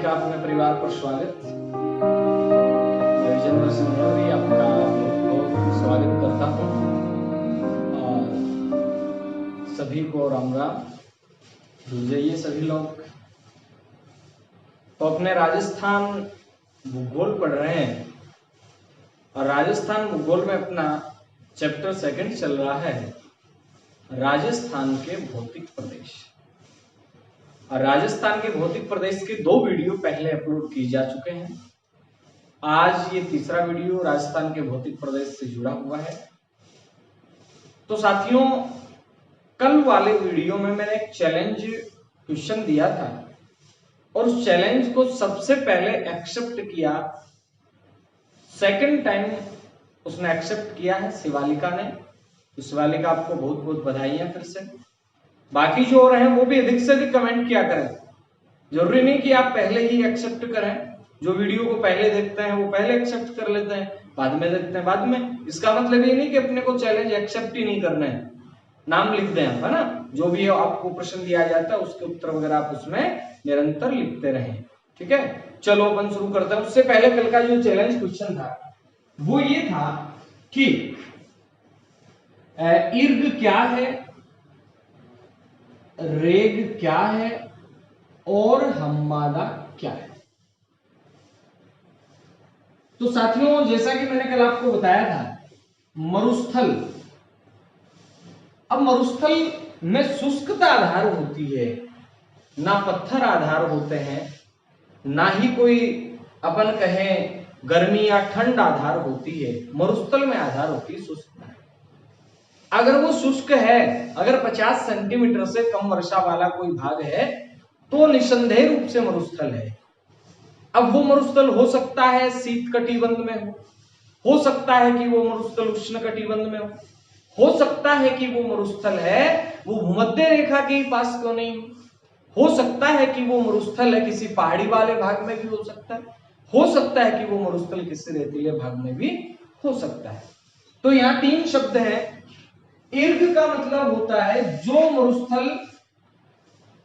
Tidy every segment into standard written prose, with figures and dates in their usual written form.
का अपने परिवार पर स्वागत। मैं विजेंद्र सिंह भी आपका बहुत बहुत स्वागत करता हूँ और सभी को राम राम। जुड़ जाइए सभी लोग। तो अपने राजस्थान भूगोल पढ़ रहे हैं और राजस्थान भूगोल में अपना चैप्टर 2 चल रहा है, राजस्थान के भौतिक प्रदेश। और राजस्थान के भौतिक प्रदेश के 2 वीडियो पहले अपलोड किए जा चुके हैं। आज ये तीसरा वीडियो राजस्थान के भौतिक प्रदेश से जुड़ा हुआ है। तो साथियों, कल वाले वीडियो में मैंने एक चैलेंज क्वेश्चन दिया था और उस चैलेंज को सबसे पहले एक्सेप्ट किया, सेकंड टाइम उसने एक्सेप्ट किया है शिवालिका ने। तो शिवालिका आपको बहुत बहुत बधाई है फिर से। बाकी जो हो रहे हैं वो भी अधिक से अधिक कमेंट किया करें। जरूरी नहीं कि आप पहले ही एक्सेप्ट करें। जो वीडियो को पहले देखते हैं वो पहले एक्सेप्ट कर लेते हैं, बाद में देखते हैं बाद में। इसका मतलब ये नहीं कि अपने को चैलेंज एक्सेप्ट ही नहीं करना है। नाम लिख दें आप, है ना। जो भी आपको प्रश्न दिया जाता है उसके उत्तर वगैरह आप उसमें निरंतर लिखते रहें, ठीक है। चलो अपन शुरू करते हैं। उससे पहले कल का जो चैलेंज क्वेश्चन था वो ये था कि इर्ग क्या है, रेग क्या है और हम्मादा क्या है। तो साथियों, जैसा कि मैंने कल आपको बताया था, मरुस्थल, अब मरुस्थल में शुष्कता आधार होती है, ना पत्थर आधार होते हैं, ना ही कोई अपन कहें गर्मी या ठंड आधार होती है। मरुस्थल में आधार होती है शुष्कता। अगर वो शुष्क है, अगर 50 सेंटीमीटर से कम वर्षा वाला कोई भाग है तो निसंदेह रूप से मरुस्थल है। अब वो मरुस्थल हो सकता है शीत कटिबंध में हो सकता है कि वो मरुस्थल उष्ण कटिबंध में हो सकता है कि वो मरुस्थल है वो भूमध्य रेखा के पास क्यों नहीं हो सकता है कि वो मरुस्थल है किसी पहाड़ी वाले भाग में भी हो सकता है कि वो मरुस्थल किसी रेतीले भाग में भी हो सकता है। तो यहाँ 3 शब्द हैं। इर्ग का मतलब होता है जो मरुस्थल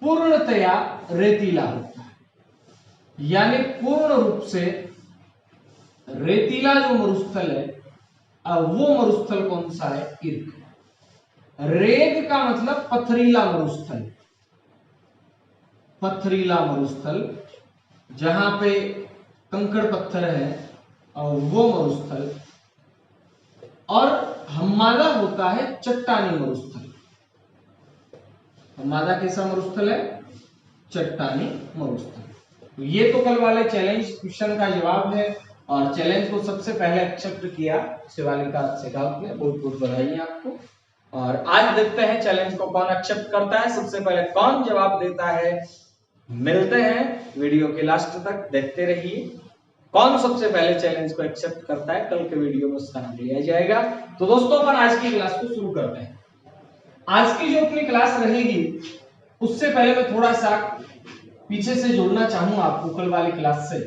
पूर्णतया रेतीला होता है, यानी पूर्ण रूप से रेतीला जो मरुस्थल है, वो मरुस्थल कौन सा है? इर्ग। रेग का मतलब पथरीला मरुस्थल, पथरीला मरुस्थल जहां पे कंकड़ पत्थर है वो मरुस्थल। और हम्मादा होता है चट्टानी मरुस्थल। हम्मादा कैसा मरुस्थल है? चट्टानी मरुस्थल। ये तो कल वाले चैलेंज क्वेश्चन का जवाब है और चैलेंज को सबसे पहले एक्सेप्ट किया शिवालिका शेखावत ने। बहुत बहुत बधाई है आपको। और आज देखते हैं चैलेंज को कौन एक्सेप्ट करता है, सबसे पहले कौन जवाब देता है। मिलते हैं वीडियो के लास्ट तक, देखते रहिए कौन सबसे पहले चैलेंज को एक्सेप्ट करता है। कल के वीडियो में उसका नाम लिया जाएगा। तो दोस्तों, अपन आज की क्लास को शुरू करते हैं। आज की जो अपनी क्लास रहेगी उससे पहले मैं थोड़ा सा पीछे से जोड़ना चाहूंगा आपको कल वाली क्लास से।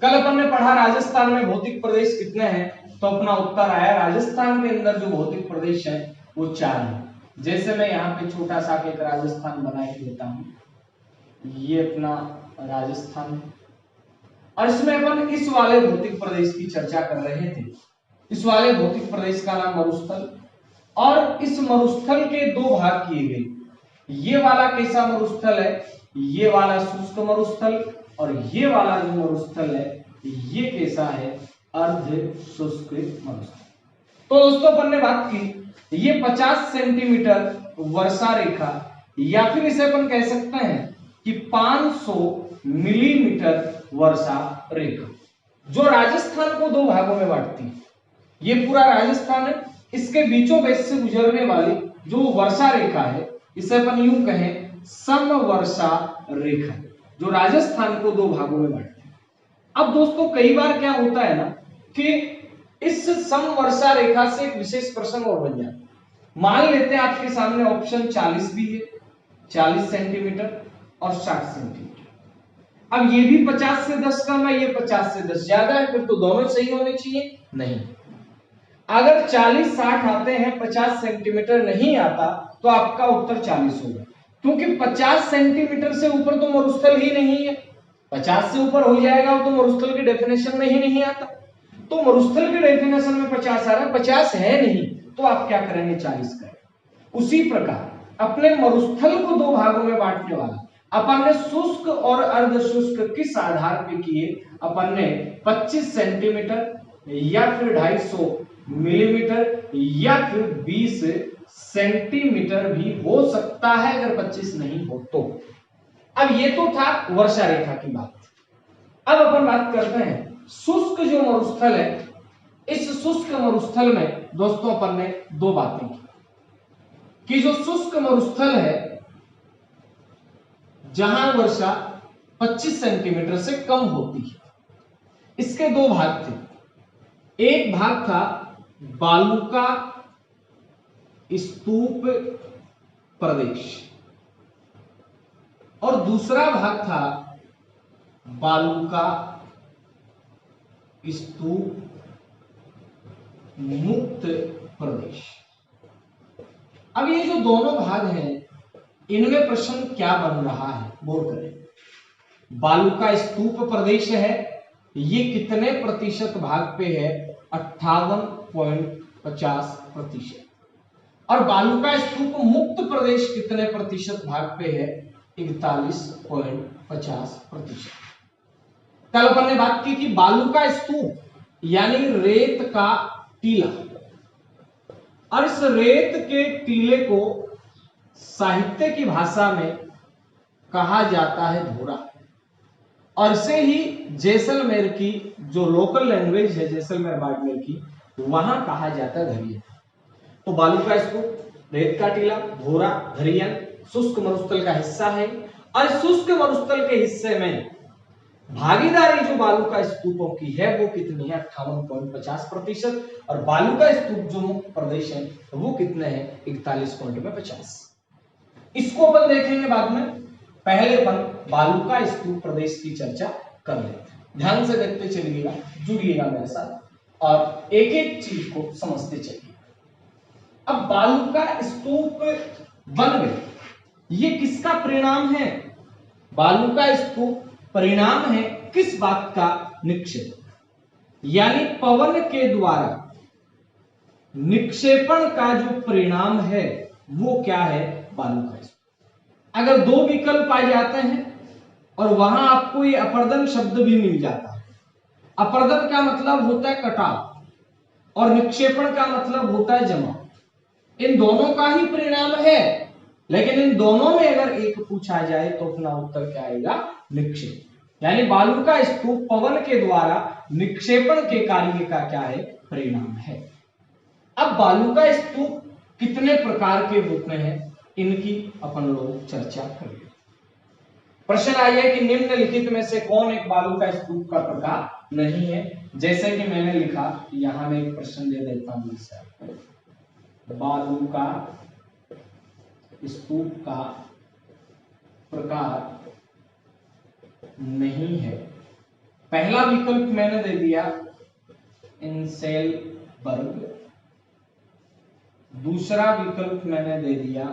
कल अपन ने पढ़ा राजस्थान में भौतिक प्रदेश कितने हैं, तो अपना उत्तर आया राजस्थान के अंदर जो भौतिक प्रदेश है वो 4 है। जैसे मैं यहाँ पे छोटा सा एक राजस्थान बना के देता हूँ, ये अपना राजस्थान, और इसमें अपन इस वाले भौतिक प्रदेश की चर्चा कर रहे थे। इस वाले भौतिक प्रदेश का नाम मरुस्थल, और इस मरुस्थल के 2 भाग किए गए। ये वाला कैसा मरुस्थल है? ये वाला शुष्क मरुस्थल, और ये वाला जो मरुस्थल है ये कैसा है? अर्ध शुष्क मरुस्थल। तो दोस्तों, अपन ने बात की ये 50 सेंटीमीटर वर्षा रेखा, या फिर इसे अपन कह सकते हैं कि 500 मिलीमीटर वर्षा रेखा, जो राजस्थान को 2 भागों में बांटती है। ये पूरा राजस्थान है, इसके बीचों बीच से गुजरने वाली जो वर्षा रेखा है इसे अपन यूं कहें समवर्षा रेखा, जो राजस्थान को 2 भागों में बांटती है। अब दोस्तों, कई बार क्या होता है ना कि इस समवर्षा रेखा से एक विशेष प्रश्न और बन जाता है। मान लेते हैं आपके सामने ऑप्शन 40 भी है, 40 सेंटीमीटर और 60 सेंटीमीटर। अब ये भी 50 से 10 कम है, ये 50 से 10 ज्यादा है, फिर तो दोनों सही होने चाहिए। नहीं, अगर 40-60 आते हैं, 50 सेंटीमीटर नहीं आता, तो आपका उत्तर 40 होगा, क्योंकि 50 सेंटीमीटर से ऊपर तो मरुस्थल ही नहीं है। 50 से ऊपर हो जाएगा तो मरुस्थल की डेफिनेशन में ही नहीं आता। तो मरुस्थल की डेफिनेशन में 50 आ रहा है, 50 है नहीं, तो आप क्या करेंगे, 40 करेंगे। उसी प्रकार अपने मरुस्थल को दो भागों में बांटने वाला अपन ने शुष्क और अर्ध शुष्क किस आधार पे किए, अपन ने 25 सेंटीमीटर या फिर 250 मिलीमीटर या फिर 20 सेंटीमीटर भी हो सकता है अगर 25 नहीं हो तो। अब ये तो था वर्षा रेखा की बात। अब अपन बात करते हैं शुष्क जो मरुस्थल है, इस शुष्क मरुस्थल में दोस्तों अपन ने दो बातें की कि जो शुष्क मरुस्थल है जहां वर्षा 25 सेंटीमीटर से कम होती है, इसके दो भाग थे। एक भाग था बालू का स्तूप प्रदेश और दूसरा भाग था बालू का स्तूप मुक्त प्रदेश। अब ये जो दोनों भाग हैं, इनमें प्रश्न क्या बन रहा है, बोल करें। बालू का स्तूप प्रदेश है, ये कितने प्रतिशत भाग पे है, 58.50%। और बालू का स्तूप मुक्त प्रदेश कितने प्रतिशत भाग पे है, 41.50%। कल अपन ने बात की कि बालू का स्तूप यानी रेत का टीला, और इस रेत के टीले को साहित्य की भाषा में कहा जाता है धोरा, और इसे ही जैसलमेर की जो लोकल लैंग्वेज है जैसलमेर बाड़मेर की, वहां कहा जाता है धरियन। तो बालू का स्तूप, रेत का टीला, धोरा, धरियन शुष्क मरुस्थल का हिस्सा है। और शुष्क मरुस्थल के हिस्से में भागीदारी जो बालू का स्तूपों की है वो कितनी है, 58.50%। और बालू का स्तूप जो मुक्त प्रदेश है वो कितने हैं, 41.50। इसको अपन देखेंगे बाद में, पहले अपन बालू का स्तूप प्रदेश की चर्चा कर लेते हैं। ध्यान से देखते चलिएगा, जुड़िएगा मेरे साथ और एक एक चीज को समझते चलिए। अब बालू का स्तूप बन गए, ये किसका परिणाम है, बालू का स्तूप परिणाम है किस बात का, निक्षेप, यानी पवन के द्वारा निक्षेपण का जो परिणाम है वो क्या है, बालू का स्तूप। अगर दो विकल्प आ जाते हैं और वहां आपको ये अपर्दन शब्द भी मिल जाता है, अपर्दन का मतलब होता है कटाव और निक्षेपण का मतलब होता है जमा, इन दोनों का ही परिणाम है, लेकिन इन दोनों में अगर एक पूछा जाए तो अपना उत्तर क्या आएगा, निक्षेप। यानी बालू का स्तूप पवन के द्वारा निक्षेपण के कार्य का क्या है, परिणाम है। अब बालू का स्तूप कितने प्रकार के होते हैं, इनकी अपन लोग चर्चा करेंगे। प्रश्न आया कि निम्नलिखित में से कौन एक बालू का स्तूप का प्रकार नहीं है। जैसे कि मैंने लिखा, यहां मैं एक प्रश्न दे देता हूं, बालू का स्तूप का प्रकार नहीं है। पहला विकल्प मैंने दे दिया इंसेलबर्ग, दूसरा विकल्प मैंने दे दिया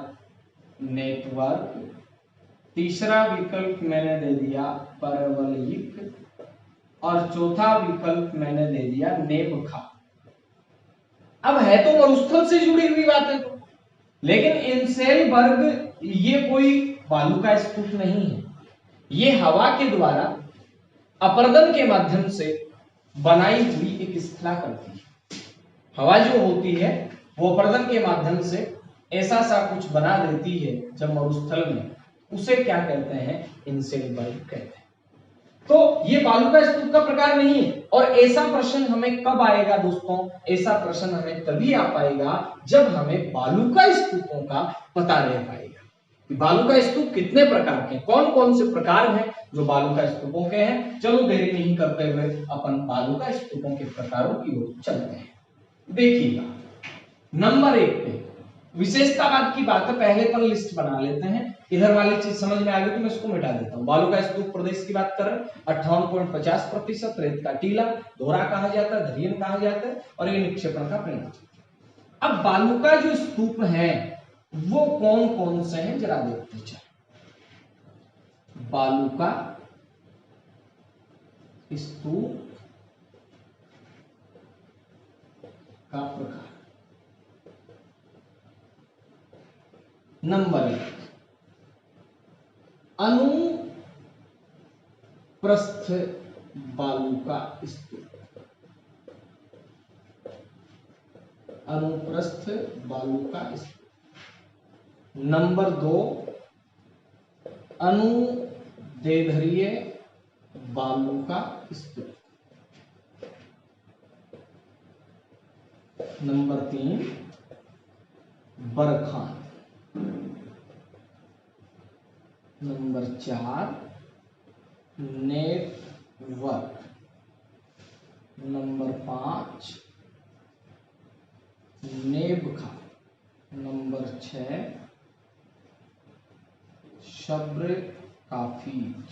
नेटवर्क, तीसरा विकल्प मैंने दे दिया परवलयिक, और चौथा विकल्प मैंने दे दिया नेबखा। अब है तो मरुस्थल से जुड़ी हुई बातें तो, लेकिन इंसेलबर्ग ये कोई बालू का स्तूप नहीं है, ये हवा के द्वारा अपर्दन के माध्यम से बनाई हुई एक स्थलाकृति है। हवा जो होती है वो अपर्दन के माध्यम से ऐसा सा कुछ बना देती है जब मरुस्थल में, उसे क्या कहते हैं, इंसेलबर्ग कहते हैं। तो ये बालू का स्तूप का प्रकार नहीं है। और ऐसा प्रश्न हमें कब आएगा दोस्तों, ऐसा प्रश्न हमें तभी आ पाएगा जब हमें बालू का स्तूपों का पता रह पाएगा कि बालू का स्तूप कितने प्रकार के, कौन कौन से प्रकार हैं जो बालू का स्तूपों के हैं। चलो देरी नहीं करते हुए अपन बालू का स्तूपों के प्रकारों की ओर चलते हैं। देखिएगा नंबर 1 पे विशेषतावाद की बात है, पहले पर लिस्ट बना लेते हैं। इधर वाली चीज समझ में आ गई तो मैं इसको मिटा देता हूं। बालू का स्तूप प्रदेश की बात करें, 58.50%, रेत का टीला, धोरा कहा जाता है, धरियन कहा जाता है, और ये निक्षेपण का परिणाम। अब बालू का जो स्तूप है वो कौन कौन से हैं जरा देखते चले। बालू का स्तूप का प्रकार। नंबर 1, अनुप्रस्थ बालू का स्तूप। अनुप्रस्थ बालू का स्तूप। नंबर 2, अनुदैर्ध्य बालू का स्तूप। नंबर 3, बरखान। Number 4, network. नंबर 5, नेबखा। नंबर 6, शब्र काफीज।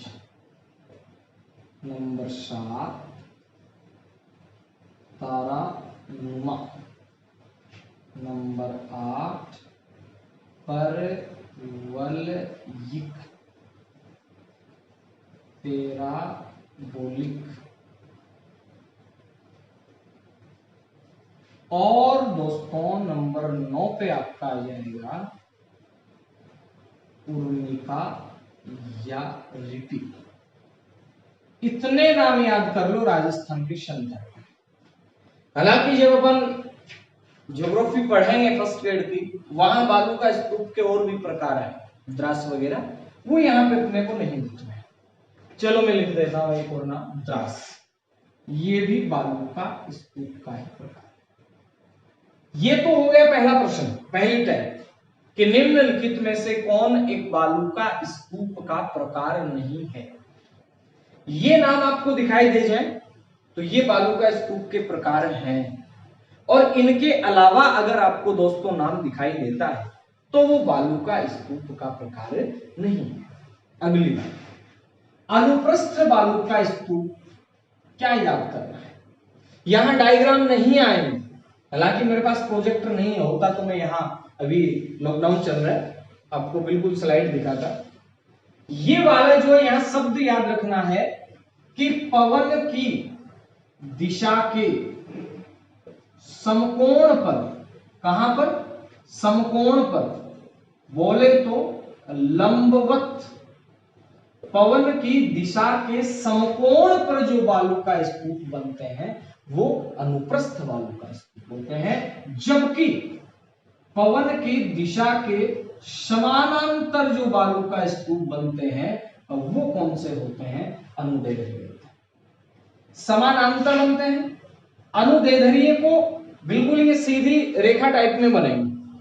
नंबर 7, तारानुमा। नंबर 8, परवलयिक पैराबोलिक। और दोस्तों नंबर 9 पे आपका आ जाएगा पूर्णिका या रिपी। इतने नाम याद कर लो राजस्थान की संख्या। हालांकि जब अपन ज्योग्राफी पढ़ेंगे फर्स्ट ग्रेड की, वहां बालू का स्तूप के और भी प्रकार है, द्रास वगैरह, वो यहाँ पे अपने को नहीं लिखना है। चलो मैं लिख देता हूं एक और नाम, द्रास। ये भी बालू का स्तूप का ही प्रकार। ये तो हो गया पहला प्रश्न, पहली टाइप कि निम्नलिखित में से कौन एक बालू का स्तूप का प्रकार नहीं है। ये नाम आपको दिखाई दे जाए तो ये बालू का स्तूप के प्रकार हैं, और इनके अलावा अगर आपको दोस्तों नाम दिखाई देता है तो वो बालू का स्तूप का प्रकार नहीं है। अगली बात, अनुप्रस्थ बालू का स्तूप क्या याद करना है। यहां डायग्राम नहीं आएंगे, हालांकि मेरे पास प्रोजेक्टर नहीं होता तो मैं यहां, अभी लॉकडाउन चल रहा है, आपको बिल्कुल स्लाइड दिखाता। ये वाला जो है यहां शब्द याद रखना है कि पवन की दिशा के समकोण पर, कहां पर, समकोण पर, बोले तो लंबवत, पवन की दिशा के समकोण पर जो बालू का स्तूप बनते हैं वो अनुप्रस्थ बालू का स्तूप बोलते हैं, जबकि पवन की दिशा के समानांतर जो बालू का स्तूप बनते हैं वो कौन से होते हैं, अनुदैर्ध्य होते हैं। समानांतर बनते हैं, अनुदैर्ध्य को बिल्कुल ये सीधी रेखा टाइप में बनाएंगे,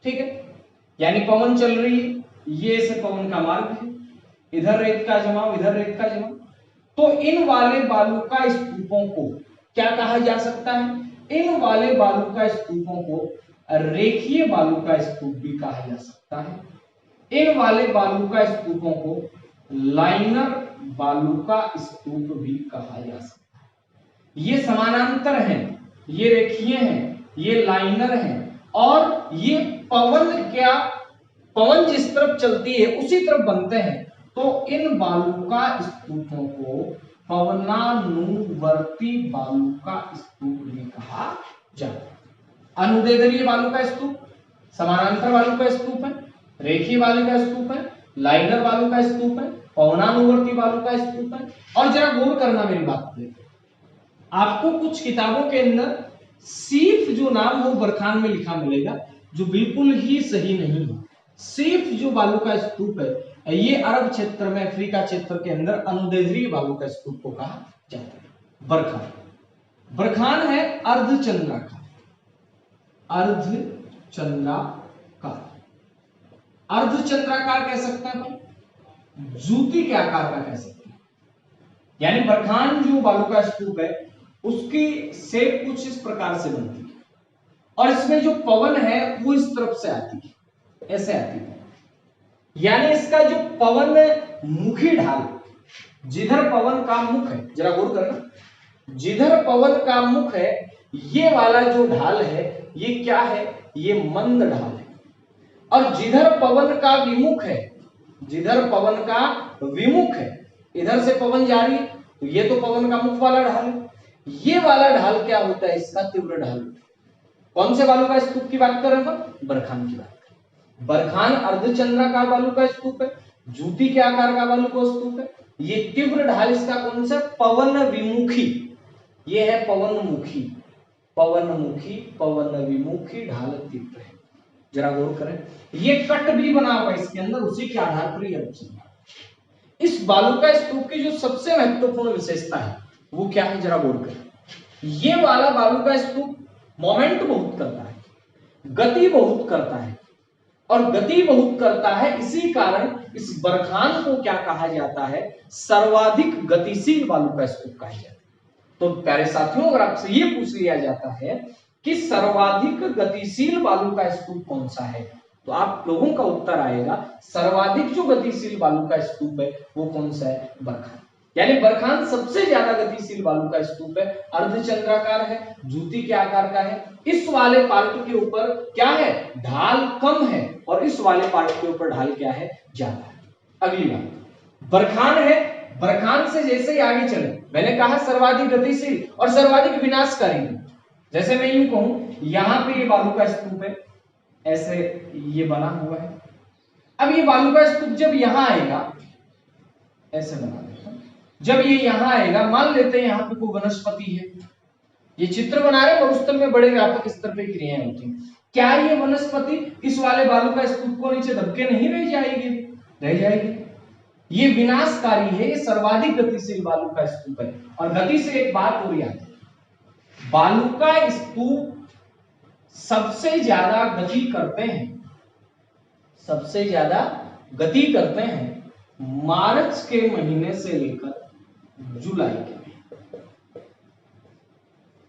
ठीक है, यानी पवन चल रही है, ये से पवन का मार्ग है, इधर रेत का जमाव, इधर रेत का जमाव, तो इन वाले बालू का स्तूपों को क्या कहा जा सकता है, इन वाले बालू का स्तूपों को रेखीय बालू का स्तूप भी कहा जा सकता है, इन वाले बालू का स्तूपों को लाइनर बालू का स्तूप भी कहा जा सकता है। ये समानांतर हैं, ये रेखीय हैं, ये लाइनर हैं, और ये पवन जिस तरफ चलती है उसी तरफ बनते हैं, तो इन बालू का स्तूपों को पवनानुवर्ती बालू का स्तूप भी कहा जाता है। अनुदैर्ध्य बालू का स्तूप, समानांतर बालू का स्तूप है, रेखीय बालू का स्तूप है, लाइनर बालू का स्तूप है, पवनानुवर्ती बालू का स्तूप है। और जरा गौर करना मेरी बात पे, आपको कुछ किताबों के अंदर सिर्फ जो नाम हो बरखान में लिखा मिलेगा, जो बिल्कुल ही सही नहीं है। सिर्फ जो बालू का स्तूप है ये अरब क्षेत्र में, अफ्रीका क्षेत्र के अंदर अनुदैर्ध्य बालू का स्तूप को कहा जाता है बरखान। बरखान है अर्धचंद्राकार, अर्धचंद्राकार, अर्धचंद्राकार कह सकते हैं अपन, जूती के आकार का कह सकते हैं। यानी बरखान जो बालू का स्तूप है उसकी शेप कुछ इस प्रकार से बनती है, और इसमें जो पवन है वो इस तरफ से आती है, ऐसे आती है। यानी इसका जो पवन मुखी ढाल, जिधर पवन का मुख है, जरा गौर करना, जिधर पवन का मुख है ये वाला जो ढाल है ये क्या है, ये मंद ढाल है। और जिधर पवन का विमुख है, जिधर पवन का विमुख है, इधर से पवन जा रही है तो ये तो पवन का मुख वाला ढाल है। ये वाला ढाल क्या होता है, इसका तीव्र ढाल। कौन से बालू का स्तूप की बात कर रहे हैं, बरखान की बात कर रहे हैं। बरखान अर्धचंद्राकार बालू का स्तूप है, जूती के आकार का बालू का स्तूप है। ये तीव्र ढाल इसका कौन सा, पवन विमुखी, ये है पवनमुखी, पवनमुखी पवन विमुखी ढाल तीव्र है। जरा गौर करें, ये कट भी बना हुआ है इसके अंदर, उसी के आधार पर ये इस बालू का स्तूप की जो सबसे महत्वपूर्ण विशेषता है वो क्या है, जरा गौर करें। ये वाला बालू का स्तूप मोमेंट बहुत करता है, गति बहुत करता है, और गति बहुत करता है, इसी कारण इस बरखान को क्या कहा जाता है, सर्वाधिक गतिशील बालू का स्तूप कहा जाता है। तो प्यारे साथियों, अगर आपसे ये पूछ लिया जाता है कि सर्वाधिक गतिशील बालू का स्तूप कौन सा है, तो आप लोगों का उत्तर आएगा सर्वाधिक जो गतिशील बालू का स्तूप है वो कौन सा है, बरखान। यानी बरखान सबसे ज्यादा गतिशील बालू का स्तूप है, अर्धचंद्राकार है, जूती के आकार का है। इस वाले पार्ट के ऊपर क्या है, ढाल कम है, और इस वाले पार्ट के ऊपर ढाल क्या है, ज्यादा है। अगली बात, बरखान है, बरखान से जैसे ही आगे चले, मैंने कहा सर्वाधिक गतिशील और सर्वाधिक विनाशकारी। जैसे मैं यूं कहूं, यहां पे ये बालू का स्तूप है, ऐसे ये बना हुआ है। अब ये बालू का स्तूप जब यहां आएगा, ऐसे बना देता हूं, जब ये यहां आएगा, मान लेते हैं यहां पे कोई वनस्पति है, ये चित्र बना रहे हैं, मरुस्थल में बड़े व्यापक स्तर पे क्रियाएं होती हैं। क्या ये वनस्पति इस वाले बालू का स्तूप को नीचे दबके नहीं रह जाएगी, रह जाएगी। ये विनाशकारी है, ये सर्वाधिक गतिशील बालू का स्तूप है। और गति से एक बात और याद है, बालू का स्तूप सबसे ज्यादा गति करते हैं, सबसे ज्यादा गति करते हैं मार्च के महीने से लेकर जुलाई के महीने।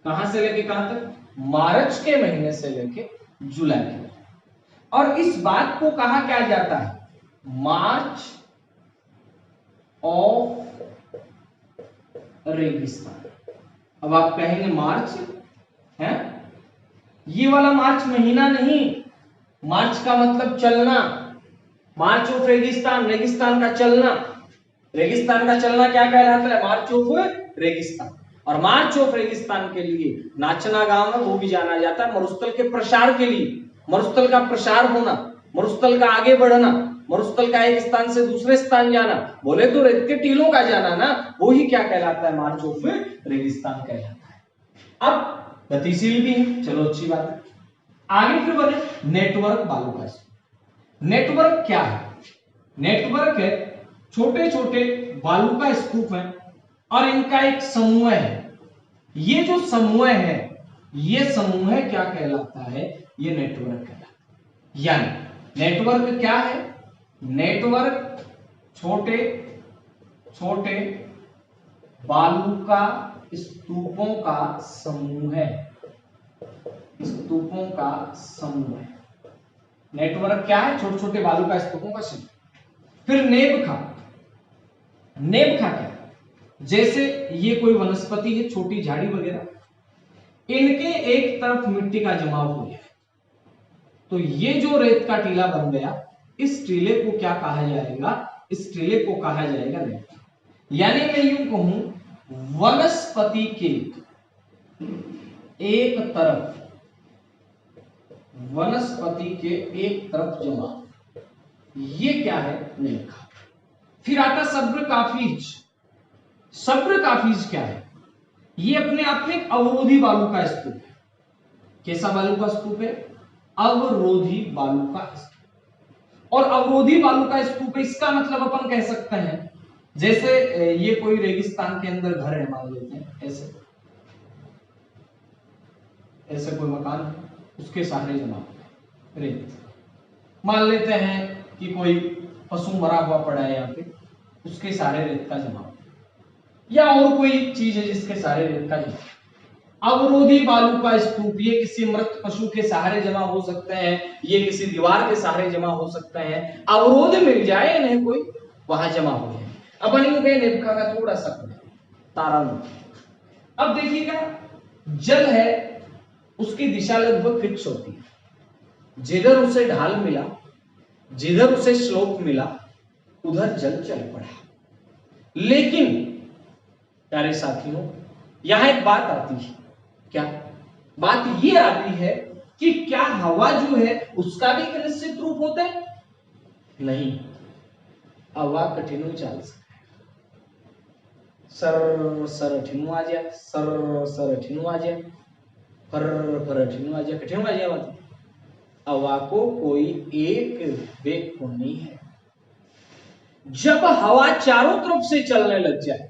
कहां से लेके कहां तक, मार्च के महीने से लेके जुलाई के महीने। और इस बात को कहा क्या जाता है, मार्च ऑफ रेगिस्तान। अब आप कहेंगे मार्च है, ये वाला मार्च महीना नहीं, मार्च का मतलब चलना, मार्च ऑफ रेगिस्तान, रेगिस्तान का चलना। रेगिस्तान का चलना क्या कहलाता है, मार्च ऑफ रेगिस्तान। और मार्च ऑफ रेगिस्तान के लिए नाचना गांव है, वो भी जाना जाता है मरुस्थल के प्रसार के लिए, मरुस्थल का प्रसार होना, मरुस्थल का आगे बढ़ना, मरुस्थल का एक स्थान से दूसरे स्थान जाना, बोले तो रेत के टीलों का जाना ना, वो ही क्या कहलाता है, मार्च ऑफ रेगिस्तान कहलाता है। अब गतिशील भी है, चलो अच्छी बात है। आगे फिर बने नेटवर्क बालू का स्तूप। नेटवर्क क्या है, नेटवर्क है छोटे छोटे बालू का स्तूप है और इनका एक समूह है। ये जो समूह है, ये समूह क्या कहलाता है, ये नेटवर्क कहलाता है। यानी नेटवर्क क्या है, नेटवर्क छोटे छोटे बालू का स्तूपों का समूह है, स्तूपों का समूह है। नेटवर्क क्या है, छोटे छोटे बालू का स्तूपों का समूह। फिर नेबखा, नेबखा क्या है, जैसे ये कोई वनस्पति है, छोटी झाड़ी वगैरह, इनके एक तरफ मिट्टी का जमाव हो गया, तो ये जो रेत का टीला बन गया, इस टीले को क्या कहा जाएगा, इस टीले को कहा जाएगा नेबखा। यानी मैं यूं कहूं, वनस्पति के एक तरफ, वनस्पति के एक तरफ जमा, ये क्या है, नेबखा। फिर आता सब्र काफीज। सब्र काफीज क्या है, ये अपने आप में एक अवरोधी बालू का स्तूप है। कैसा बालू का स्तूप है, अवरोधी बालू का स्तूप। और अवरोधी बालू का स्तूप, इसका मतलब अपन कह सकते हैं, जैसे ये कोई रेगिस्तान के अंदर घर है, मान लेते हैं ऐसे, ऐसे कोई मकान है, उसके सहारे जमा रेत। मान लेते हैं कि कोई पशु मरा हुआ पड़ा है यहाँ पे, उसके सहारे रेत का जमा, या और कोई चीज है जिसके सहारे रेत का जमा। अवरोधी बालू का स्तूप, ये किसी मृत पशु के सहारे जमा हो सकते हैं, ये किसी दीवार के सहारे जमा हो सकते हैं। अवरोध मिल जाए इन्हें कोई, वहां जमा हो जाए। अपन यूं कहें नेबखा का थोड़ा सा तारा। अब देखिएगा, जल है उसकी दिशा लगभग फिक्स होती है, जिधर उसे ढाल मिला, जिधर उसे स्लोप मिला, उधर जल चल पड़ा। लेकिन प्यारे साथियों, यहां एक बात आती है, क्या बात ये आती है कि क्या हवा जो है उसका भी एक निश्चित रूप होता है? नहीं, हवा कठिन चाल सकता है, सर सर ठिनु आ जाए, सर सर ठिनु आ जाए, फर फर ठिनु आ जाए, कठिन आ जाए। बात हवा को कोई एक वेग कोण नहीं है। जब हवा चारों तरफ से चलने लग जाए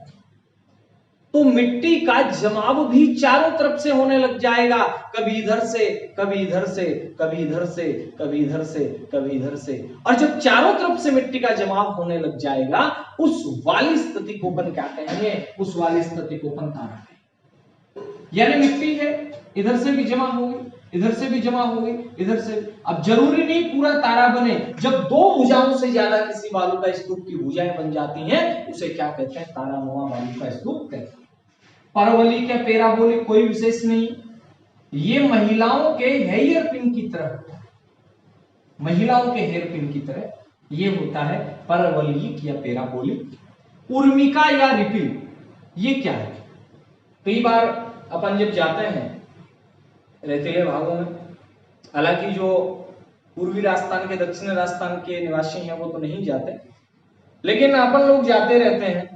तो मिट्टी का जमाव भी चारों तरफ से होने लग जाएगा, कभी इधर से कभी इधर से कभी इधर से कभी इधर से कभी इधर से। और जब चारों तरफ से मिट्टी का जमाव होने लग जाएगा उस वाली स्थिति को अपन क्या कहेंगे? उस वाली स्थिति को अपन तारा कहेंगे। यानी मिट्टी है, इधर से भी जमा होगी, इधर से भी जमा होगी, इधर से। अब जरूरी नहीं पूरा तारा बने, जब दो भुजाओं से ज्यादा किसी बालू का स्तूप की भुजाएं बन जाती हैं उसे क्या कहते हैं? तारानुमा बालू का स्तूप कहते हैं। परवलिक या पैराबोलिक कोई विशेष नहीं, ये महिलाओं के हेयर पिन की तरह, महिलाओं के हेयर पिन की तरह ये होता है परवलिक या पैराबोलिक। उर्मिका या रिपिल ये क्या है? कई बार अपन जब जाते हैं रेतीले भागों में, हालांकि जो पूर्वी राजस्थान के दक्षिणी राजस्थान के निवासी हैं वो तो नहीं जाते, लेकिन अपन लोग जाते रहते हैं।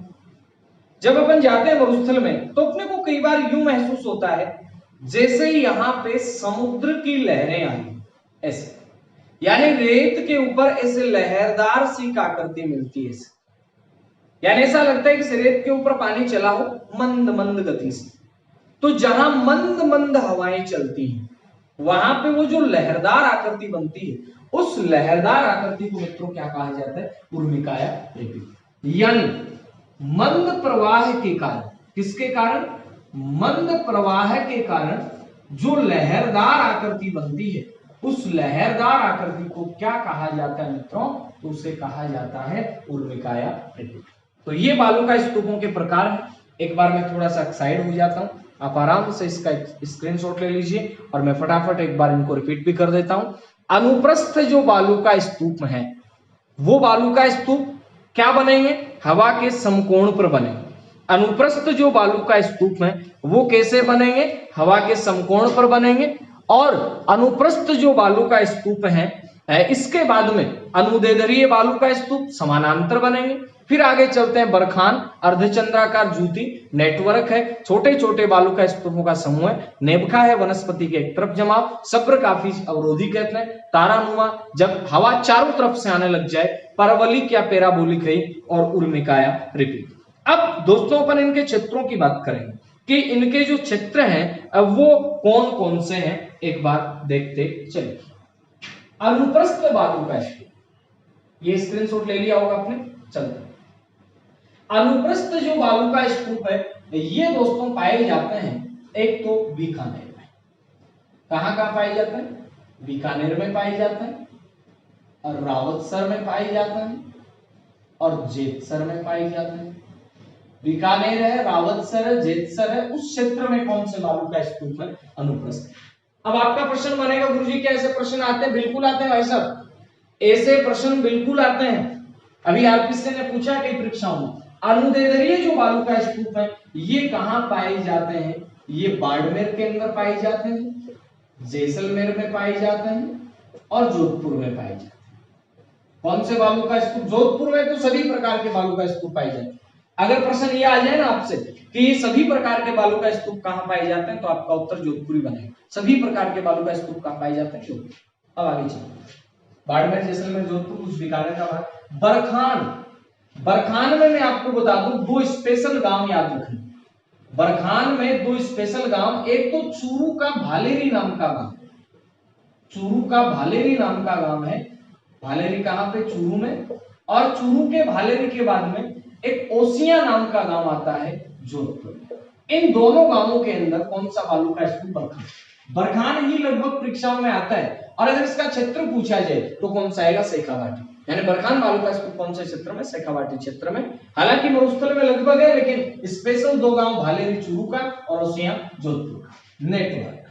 जब अपन जाते हैं मरुस्थल में तो अपने को कई बार यूं महसूस होता है जैसे यहाँ पे समुद्र की लहरें आई, ऐसे यानी रेत के ऊपर ऐसे लहरदार सी आकृति मिलती है, यानी ऐसा लगता है कि रेत के ऊपर पानी चला हो मंद मंद गति से। तो जहां मंद मंद हवाएं चलती हैं वहां पे वो जो लहरदार आकृति बनती है, उस लहरदार आकृति को मित्रों क्या कहा जाता है? उर्मिका या रिपिल। यानी मंद प्रवाह के कारण, किसके कारण? मंद प्रवाह के कारण जो लहरदार आकृति बनती है उस लहरदार आकृति को क्या कहा जाता है मित्रों? तो उसे कहा जाता है उर्मिका या रिपिल। तो ये बालू का स्तूपों के प्रकार है। एक बार मैं थोड़ा सा एक्साइड हो जाता हूं, आप आराम से इसका स्क्रीनशॉट ले लीजिए और मैं फटाफट एक बार इनको रिपीट भी कर देता हूं। अनुप्रस्थ जो बालू का स्तूप है वो बालू का स्तूप क्या बनेंगे? हवा के समकोण पर बनेंगे। अनुप्रस्थ जो बालू का स्तूप है वो कैसे बनेंगे? हवा के समकोण पर बनेंगे। और अनुप्रस्थ जो बालू का स्तूप है इसके बाद में अनुदैर्ध्य बालू का स्तूप समानांतर बनेंगे। फिर आगे चलते हैं बरखान, अर्धचंद्राकार जूती, नेटवर्क है, छोटे छोटे बालू का स्तूपों का समूह है, नेबखा है वनस्पति के एक तरफ जमाव, सब्र काफी अवरोधी कहते हैं, तारानुमा जब हवा चारों तरफ से आने लग जाए, परवलिक या पैराबोलिक है, और उर्मिका या रिपिल। अब दोस्तों अपन इनके क्षेत्रों की बात करेंगे कि इनके जो क्षेत्र हैं वो कौन कौन से हैं, एक बार देखते चलिए। अनुप्रस्थ बालू का स्तूप, ये स्क्रीनशॉट ले लिया होगा आपने, चलते। अनुप्रस्थ जो बालू का स्तूप है ये दोस्तों पाए जाते हैं एक तो बीकानेर में। कहां कहां पाए जाते हैं? बीकानेर में पाए जाते हैं, और रावतसर में पाए जाते हैं, और जेतसर में पाए जाते हैं। बीकानेर है, रावतसर है, जेतसर है, उस क्षेत्र में कौन से बालू का स्तूप है? अनुप्रस्थ। अब आपका प्रश्न बनेगा गुरुजी क्या ऐसे प्रश्न आते हैं? बिल्कुल आते हैं भाई साहब, ऐसे प्रश्न बिल्कुल आते हैं। अभी आरपीसी ने पूछा कई परीक्षाओं में, अनुदैर्ध्य जो बालू का स्तूप है ये कहां पाए जाते हैं? ये बाड़मेर के अंदर पाए जाते हैं, जैसलमेर में पाए जाते हैं, और जोधपुर में पाए जाते हैं। कौन से बालू का स्तूप? जोधपुर में तो सभी प्रकार के बालू का स्तूप पाए जाते हैं। अगर प्रश्न ये आ जाए ना आपसे कि ये सभी प्रकार के बालू का स्तूप कहां पाए जाते हैं, तो आपका उत्तर जोधपुरी बनेगा। सभी प्रकार के बालू का स्तूप कहां पाए जाते हैं? जोधपुर। अब आगे चलते, बाड़मेर, जैसलमेर, जोधपुर, कुछ बीकानेर का भाग। बरखान, बरखान में मैं आपको बता दूं दो स्पेशल गांव याद रखना। बरखान में दो स्पेशल गांव, एक तो चूरू का भालेरी नाम का गांव, चूरू का भालेरी नाम का गांव है। भालेरी कहां पे? चूरू में। और चूरू के भालेरी के बाद में एक ओसिया नाम का गांव आता है जोधपुर। इन दोनों गांवों के अंदर कौन सा बालू का स्तूप? बरखान। बरखान ही लगभग परीक्षाओं में आता है, और अगर इसका क्षेत्र पूछा जाए तो कौन सा आएगा? शेखावाटी। यानी बरखान बालू का स्तूप कौन से क्षेत्र में? शेखावाटी क्षेत्र में। हालांकि मरुस्थल में लगभग है, लेकिन स्पेशल दो गांव भालेरी चूरू का और ओसिया जोधपुर का। नेटवर्क,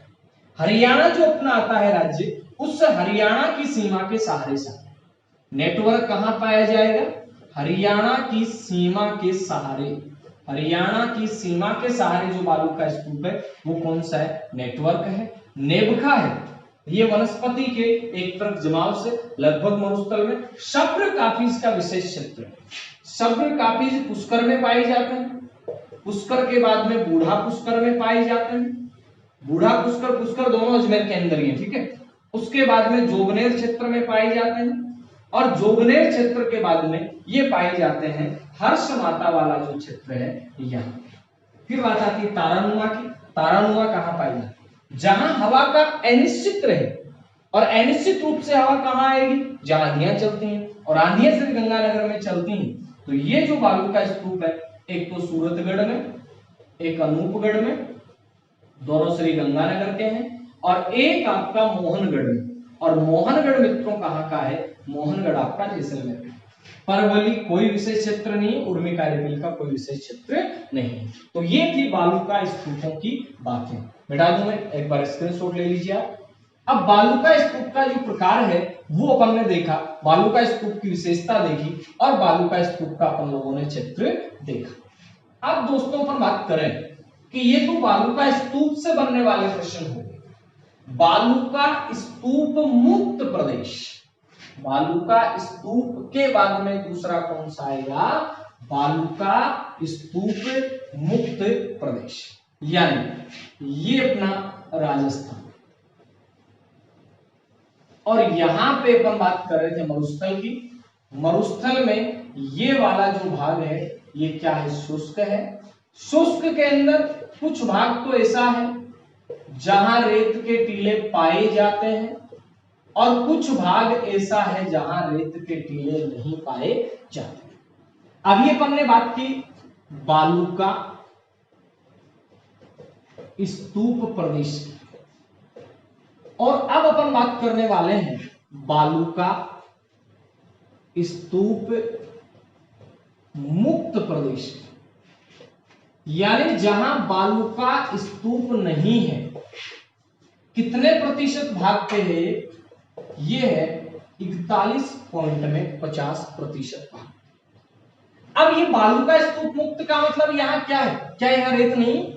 हरियाणा जो अपना आता है राज्य, उस हरियाणा की सीमा के सहारे से नेटवर्क कहां पाया जाएगा? हरियाणा की सीमा के सहारे। हरियाणा की सीमा के सहारे जो बालू का स्तूप है वो कौन सा है? नेटवर्क है, नेबखा है। ये वनस्पति के एक तरफ जमाव से लगभग मरुस्थल में सब्र काफिज का विशेष क्षेत्र है। सब्र काफिज पुष्कर में पाए जाते हैं, पुष्कर के बाद में बूढ़ा पुष्कर में पाए जाते हैं। बूढ़ा पुष्कर पुष्कर दोनों अजमेर के अंदर ही है, ठीक है। उसके बाद में जोगनेर क्षेत्र में पाए जाते हैं और जोगनेर क्षेत्र के बाद में ये पाए जाते हैं हर्ष माता वाला जो क्षेत्र है यहाँ। फिर बात आती है तारानुमा की। तारानुमा कहाँ पाई जाती है? जहां हवा का अनिश्चित रहे, और अनिश्चित रूप से हवा कहाँ आएगी? जहां आंधियां चलती हैं, और आंधियां सिर्फ गंगानगर में चलती हैं। तो ये जो बालू का स्तूप है, एक तो सूरतगढ़ में, एक अनूपगढ़ में, दोनों श्री गंगानगर के हैं, और एक आपका मोहनगढ़ में। और मोहनगढ़ मित्रों कहाँ का है? मोहनगढ़ आपका जैसलमेर का। परवली कोई विशेष क्षेत्र नहीं, उर्मी कार्यपिल का कोई विशेष क्षेत्र नहीं। तो ये थी बालू का स्तूपों की बातें। बेटा दूं मैं, एक बार स्क्रीनशॉट ले लीजिए आप। अब बालू का स्तूप का जो प्रकार है वो अपन ने देखा, बालू का स्तूप की विशेषता देखी, और बालू का स्तूप का अपन लोगों ने क्षेत्र देखा। अब दोस्तों अपन बात करें कि ये तो बालू का स्तूप से बनने वाले प्रश्न हो गए। बालू का स्तूप मुक्त प्रदेश, बालू का स्तूप के बाद में दूसरा कौन सा आएगा? बालू का स्तूप मुक्त प्रदेश, यानी ये अपना राजस्थान। और यहां पे अपन बात कर रहे थे मरुस्थल की। मरुस्थल में ये वाला जो भाग है ये क्या है? शुष्क है। शुष्क के अंदर कुछ भाग तो ऐसा है जहां रेत के टीले पाए जाते हैं, और कुछ भाग ऐसा है जहां रेत के टीले नहीं पाए जाते। अभी अपन ने बात की बालू का स्तूप प्रदेश की, और अब अपन बात करने वाले हैं बालू का स्तूप मुक्त प्रदेश की, यानी जहां बालू का स्तूप नहीं है। कितने प्रतिशत भाग पे है? ये है 41.50% भाग। अब ये बालू का स्तूप मुक्त का मतलब यहां क्या है? क्या यहां रेत नहीं?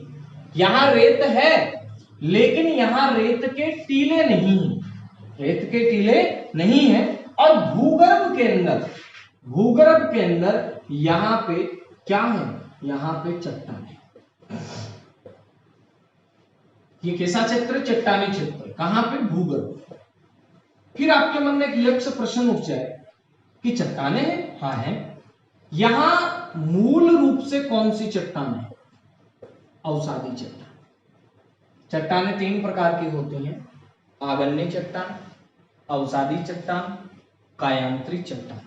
यहां रेत है, लेकिन यहां रेत के टीले नहीं है, रेत के टीले नहीं है। और भूगर्भ के अंदर यहां पे क्या है? यहां पे चट्टाने। ये कैसा क्षेत्र? चट्टानी क्षेत्र। कहां पे? भूगर्भ। फिर आपके मन में एक यक्ष प्रश्न उठ जाए कि चट्टाने हैं? हाँ है। यहां मूल रूप से कौन सी चट्टान है? अवसादी चट्टान। चट्टानें 3 प्रकार की होती हैं, आगन्य चट्टान, अवसादी चट्टान, कायांतरित चट्टान।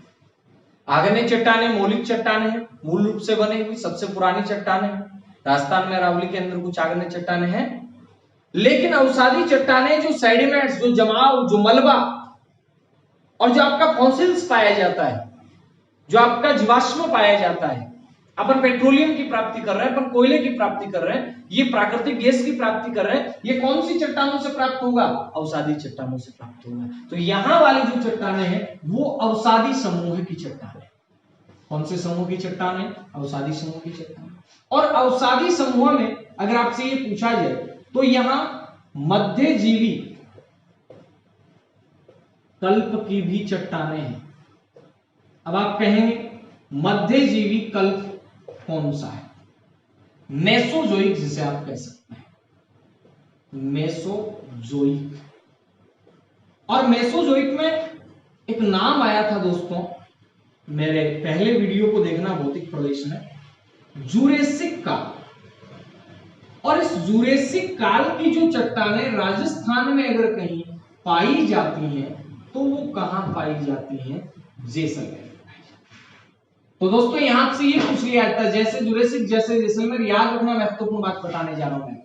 आगन्य चट्टानें मौलिक चट्टानें हैं, मूल रूप से बनी हुई सबसे पुरानी चट्टानें हैं। राजस्थान में अरावली के अंदर कुछ आगन्य चट्टानें हैं। लेकिन अवसादी चट्टानें जो सेडिमेंट्स, जो जमाव, जो मलबा, और जो आपका फॉसिल्स पाया जाता है, जो आपका जीवाश्म पाया जाता है, अपन पेट्रोलियम की प्राप्ति कर रहे हैं, अपन कोयले की प्राप्ति कर रहे हैं, ये प्राकृतिक गैस की प्राप्ति कर रहे हैं, ये कौन सी चट्टानों से प्राप्त होगा? अवसादी चट्टानों से प्राप्त होगा। तो यहां वाली जो चट्टानें हैं वो अवसादी समूह की चट्टान है। कौन से समूह की चट्टान है? अवसादी समूह की चट्टान। और अवसादी समूह में अगर आपसे ये पूछा जाए तो यहां मध्यजीवी कल्प की भी चट्टानें हैं। अब आप कहेंगे मध्यजीवी कल्प कौन सा है? मेसोजोइक जिसे आप कह सकते हैं, मेसोजोइक। और मेसोजोइक में एक नाम आया था दोस्तों, मेरे पहले वीडियो को देखना भौतिक प्रदेश में, जुरेसिक काल। और इस जुरेसिक काल की जो चट्टानें राजस्थान में अगर कहीं पाई जाती हैं तो वो कहां पाई जाती हैं? जैसलमेर। तो दोस्तों यहां से ये पूछ लिया जाता है, जैसे जुरेसिक जैसे जैसलमेर। याद रखना, महत्वपूर्ण बात बताने जा रहा हूं मैं।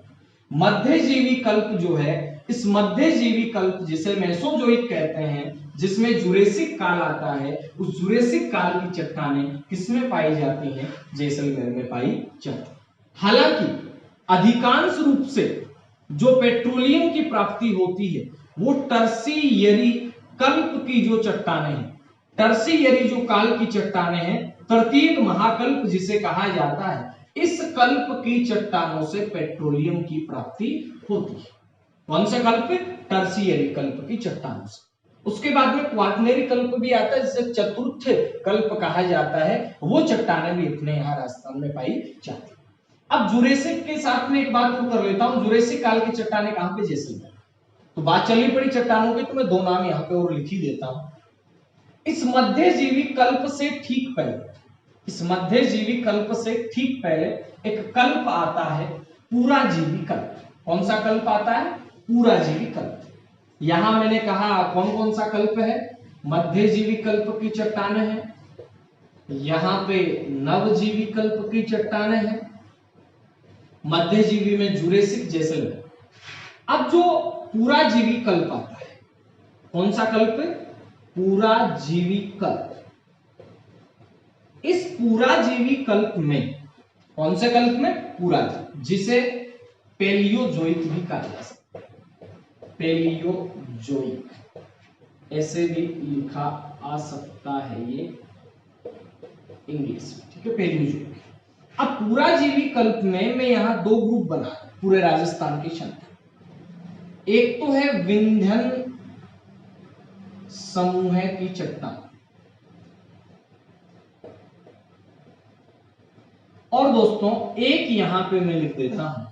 मध्यजीवी कल्प जो है, इस मध्यजीवी कल्प जिसे मेसोजोइक कहते हैं, जिसमें जुरेसिक काल आता है, उस जुरेसिक काल की चट्टानें किसमें पाई जाती हैं? जैसलमेर में पाई जाती है। हालांकि अधिकांश रूप से जो पेट्रोलियम की प्राप्ति होती है वो टर्सियरी कल्प की जो चट्टानें हैं, टर्सियरी जो काल की चट्टानें हैं, तृतीयक महाकल्प जिसे कहा जाता है, इस कल्प की चट्टानों से पेट्रोलियम की प्राप्ति होती है। कौन से कल्प? टर्शियरी कल्प की चट्टानों से। उसके बाद में क्वाटरनरी कल्प भी आता है, जिसे चतुर्थ कल्प कहा जाता है। वो चट्टानें भी अपने यहाँ राजस्थान में पाई जाती है। अब जुरेसिक के साथ में एक बात और कर लेता हूं, जुरेसिक काल की चट्टानें कहां पे? जैसलमेर। तो बात चली पड़ी चट्टानों की, तो मैं दो नाम यहाँ पे और लिख ही देता हूं। इस मध्यजीवी कल्प से ठीक पहले, इस मध्यजीवी कल्प से ठीक पहले एक कल्प आता है पूराजीवी कल्प। कौन सा कल्प आता है? पूराजीवी कल्प। यहां मैंने कहा कौन कौन सा कल्प है? मध्यजीवी कल्प की चट्टानें हैं, यहां पे नवजीवी कल्प की चट्टानें हैं, मध्यजीवी में जुरेसिक, जैसलमेर। अब जो पूराजीवी कल्प आता है, कौन सा कल्प? पूराजीवी कल्प। इस पूराजीवी कल्प में, कौन से कल्प में? पूराजीवी, जिसे पेलियोजोइक भी कहा जा सकता है। पेलियोजोइक ऐसे भी लिखा आ सकता है ये इंग्लिश में, ठीक है, पेलियोजोइक। अब पूराजीवी कल्प में मैं यहां दो ग्रुप बना पूरे राजस्थान की क्षमता। एक तो है विंध्यन समूह की चट्टान, और दोस्तों एक यहां पे मैं लिख देता हूं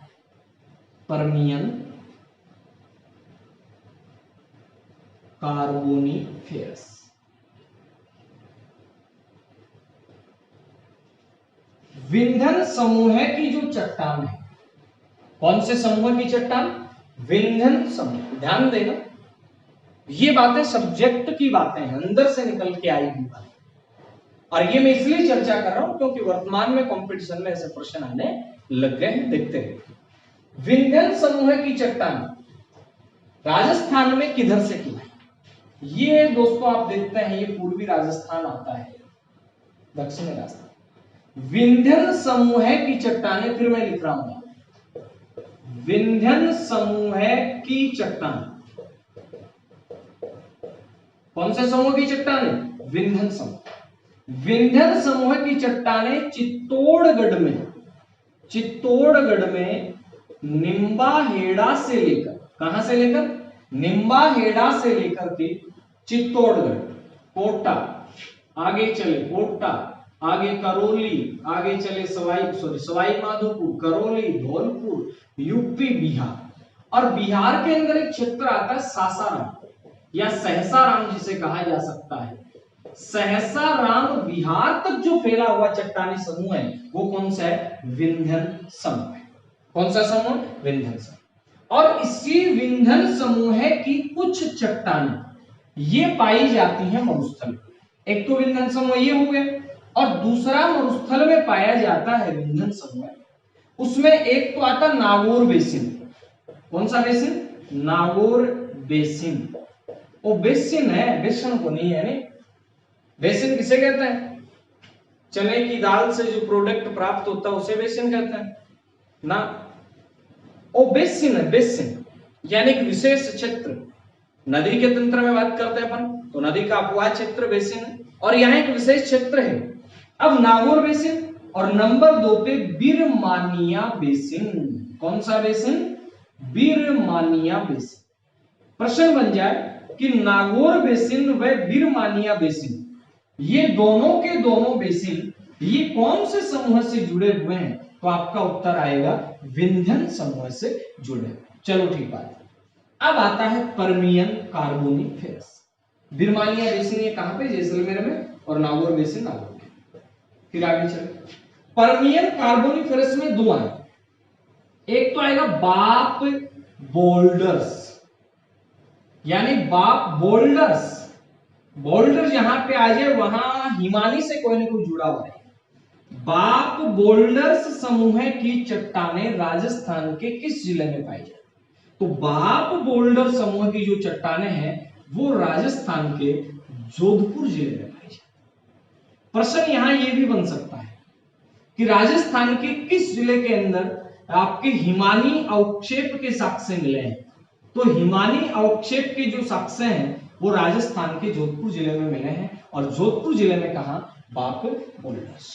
पर्मियन कार्बोनिफेरस। विंध्यन समूह की जो चट्टान है, कौन से समूह की चट्टान? विंध्यन समूह। ध्यान देना, ये बातें सब्जेक्ट की बातें हैं, अंदर से निकल के आई हुई बातें, और ये मैं इसलिए चर्चा कर रहा हूं क्योंकि वर्तमान में कंपटीशन में ऐसे प्रश्न आने लग गए हैं। देखते हैं, विंध्यन समूह की चट्टान राजस्थान में किधर से की? ये दोस्तों आप देखते हैं, ये पूर्वी राजस्थान आता है, दक्षिणी राजस्थान। विंध्यन समूह की चट्टानें, फिर मैं लिख रहा हूं विंध्यन समूह की चट्टान। कौन से समूह की चट्टानें? विंध्यन समूह। विंध्यन समूह की चट्टानें चित्तौड़गढ़ में निम्बाहेड़ा से लेकर, कहां से लेकर? निम्बाहेड़ा से लेकर के चित्तौड़गढ़, कोटा, आगे चले कोटा, आगे करौली, आगे चले सवाई माधोपुर, करौली, धौलपुर, यूपी, बिहार, और बिहार के अंदर एक क्षेत्र आता है सासाराम या सहसाराम जिसे कहा जा सकता है। सहसाराम बिहार तक जो फैला हुआ चट्टानी समूह है वो कौन सा है? विंध्यन समूह है। कौन सा समूह? विंध्यन समूह। और इसी विंध्यन समूह की कुछ चट्टानें ये पाई जाती हैं मरुस्थल। एक तो विंध्यन समूह ये हो गए, और दूसरा मरुस्थल में पाया जाता है विंध्यन समूह। उसमें एक तो आता नागौर बेसिन। कौन सा बेसिन? नागौर बेसिन। वो बेसिन है, बेसन को नहीं है। नहीं, बेसिन किसे कहते हैं? चने की दाल से जो प्रोडक्ट प्राप्त होता है उसे बेसिन कहते हैं ना। ओ बेसिन है, बेसिन यानी कि विशेष क्षेत्र। नदी के तंत्र में बात करते हैं अपन तो नदी का अपवाह क्षेत्र बेसिन है, और यहाँ एक विशेष क्षेत्र है। अब नागौर बेसिन, और नंबर 2 पे बिरमानिया बेसिन। कौन सा बेसिन? बिरमानिया बेसिन। प्रश्न बन जाए कि नागौर बेसिन व बिरमानिया बेसिन, ये दोनों के दोनों बेसिन ये कौन से समूह से जुड़े हुए हैं? तो आपका उत्तर आएगा विंध्यन समूह से जुड़े। चलो ठीक बात। अब आता है पर्मियन कार्बोनिफेरस। बिरमानिया बेसिन ये कहां पे? जैसलमेर में, और नागौर बेसिन नागौर में। फिर आगे चले, पर्मियन कार्बोनिफेरस में दो आए। एक तो आएगा बाप बोल्डर्स, यानी बाप बोल्डर्स। बोल्डर जहां पे आ जाए वहां हिमानी से कोई ना कोई जुड़ा हुआ है। बाप बोल्डर्स समूह की चट्टानें राजस्थान के किस जिले में पाई जाती? तो बाप बोल्डर समूह की जो चट्टानें हैं वो राजस्थान के जोधपुर जिले में पाई जाती। प्रश्न यहां यह भी बन सकता है कि राजस्थान के किस जिले के अंदर आपके हिमानी अवक्षेप के साक्ष्य मिले हैं? तो हिमानी अवक्षेप के जो साक्ष्य हैं वो राजस्थान के जोधपुर जिले में मिले हैं, और जोधपुर जिले में कहा? बाप बोल्डर्स।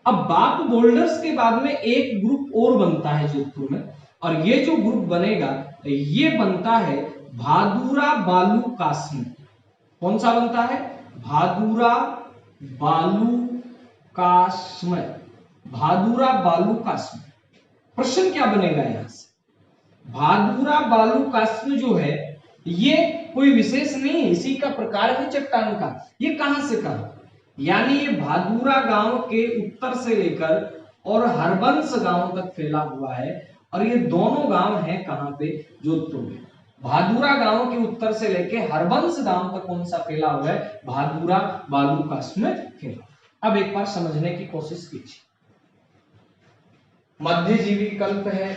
अब बाप बोल्डर्स के बाद में एक ग्रुप और बनता है जोधपुर में, और ये जो ग्रुप बनेगा ये बनता है भादुरा बालू कास्म। कौन सा बनता है? भादुरा बालू कास्म। भादुरा बालू कास्म। प्रश्न क्या बनेगा यहां से? भादुरा बालू कास्म जो है ये कोई विशेष नहीं है, इसी का प्रकार है चट्टान का। ये कहां से कहा? यानी ये भादुरा गांव के उत्तर से लेकर और हरबंस गांव तक फैला हुआ है, और ये दोनों गांव हैं कहां पे? जोधपुर में। भादुरा गांव के उत्तर से लेकर हरबंस गांव तक कौन सा फैला हुआ है? भादुरा बालू कास्म में फैला। अब एक बार समझने की कोशिश कीजिए। मध्यजीवी कल्प है,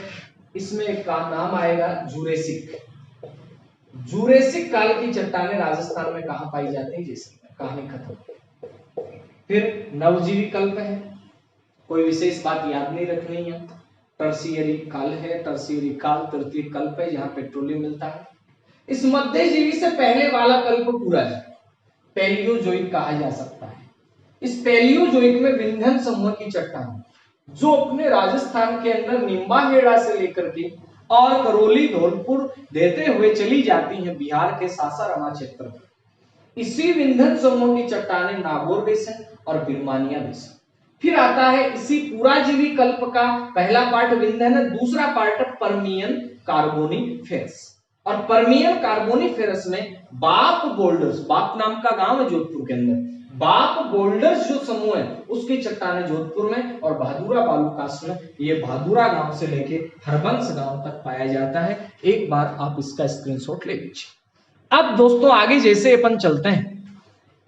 इसमें एक का नाम आएगा जुरेसिक। जुरेसिक काल की चट्टानें राजस्थान में कहां पाई जाती है? जैसे कहानी खत्म। फिर नवजीवी कल्प है, कोई विशेष बात याद नहीं रखनी है। टर्शियरी काल है, टर्शियरी काल तृतीय कल्प है जहां पेट्रोलियम मिलता है। इस मध्यजीवी से पहले वाला कल्प पूरा है, पैलियोजोइक कहा जा सकता है। इस पैलियोजोइक में विंध्यन समूह की चट्टान जो अपने राजस्थान के अंदर निम्बाहेड़ा से लेकर के और करौली धौलपुर देते हुए चली जाती हैं बिहार के सासारामा क्षेत्र में, इसी विंध्यन समूह की चट्टानें नागौर बेसिन और बिरमानिया बेसिन। फिर आता है इसी पुराजीवी कल्प का पहला पार्ट विंध्यन है, दूसरा पार्ट पर्मियन कार्बोनिफेरस। और पर्मियन कार्बोनिफेरस में बाप बोल्डर्स, बाप नाम का गांव है जोधपुर के अंदर, बाप बोल्डर्स जो समूह है उसकी चट्टानें जोधपुर में, और भादुरा बालू कास्म में ये भादुरा गांव से लेके हरबंस गांव तक पाया जाता है। एक बार आप इसका स्क्रीनशॉट ले लीजिए। अब दोस्तों आगे जैसे अपन चलते हैं,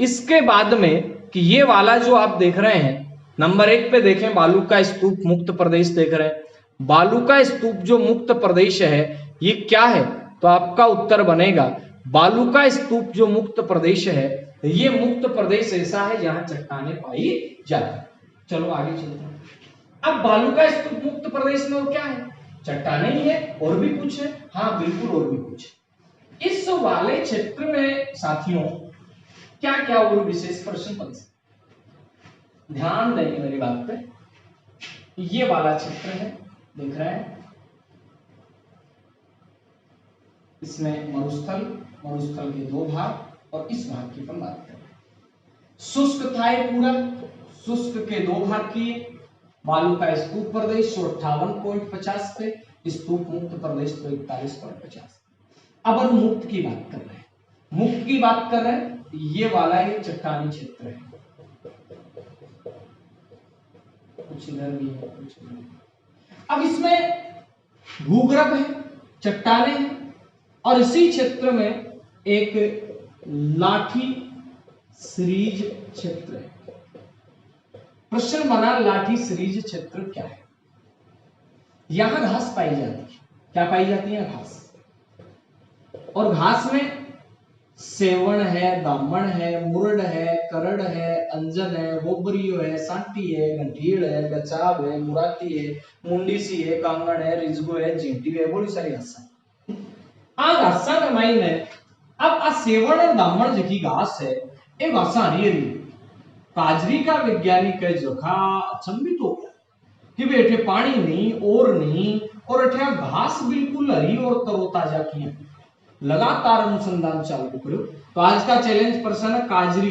इसके बाद में कि ये वाला जो आप देख रहे हैं नंबर 1 पे देखें, बालू का स्तूप मुक्त प्रदेश देख रहे हैं। बालू का स्तूप जो मुक्त प्रदेश है ये क्या है? तो आपका उत्तर बनेगा बालू का स्तूप जो मुक्त प्रदेश है ये मुक्त प्रदेश ऐसा है जहां चट्टानें पाई जाती। चलो आगे चलते हैं। अब बालू का स्तूप मुक्त प्रदेश में और क्या है? चट्टानें ही है, और भी कुछ है? हाँ बिल्कुल और भी कुछ है। इस वाले क्षेत्र में साथियों क्या क्या और विशेष प्रश्न बन सकते? ध्यान देंगे मेरी बात पे। ये वाला क्षेत्र है, देख रहे हैं, इसमें मरुस्थल, मरुस्थल के 2 भाग, और इस भाग की अपन बात करें। शुष्क था ये पूरा, शुष्क के 2 भाग किए। बालू का स्तूप प्रदेश 58.50 पे, स्तूप मुक्त प्रदेश तो 41.50। अब हम मुक्त की बात कर रहे हैं, मुक्त की बात कर रहे हैं, ये वाला ये चट्टानी क्षेत्र है, कुछ इधर भी है कुछ इधर भी। अब इसमें भूगर्भ है, चट्टानें हैं, और इसी क्षेत्र में एक लाठी सीरीज क्षेत्र है। प्रश्न बना लाठी सीरीज क्षेत्र क्या है? यहां घास पाई जाती है। क्या पाई जाती है? घास। और घास में सेवण है, दामन है, मुरड है, करड़ है, अंजन है, बोबरियो है, सांटी है, गंठीड़ है, गचाब है, मुराती है, मुंडीसी है, कांगड़ है, रिजगो है, जींटी है, बहुत सारी घासा। आ घासा का माइन है। अब आ सेवण और दामन जकी घास है ये घासा हरी काजरी का वैज्ञानिक है जोखा अचंभित हो गया कि बेटे पानी नहीं और अठा घास बिल्कुल हरी और तरोताजा की है। लगातार अनुसंधान चालू करो। तो आज का चैलेंज प्रश्न है काजरी।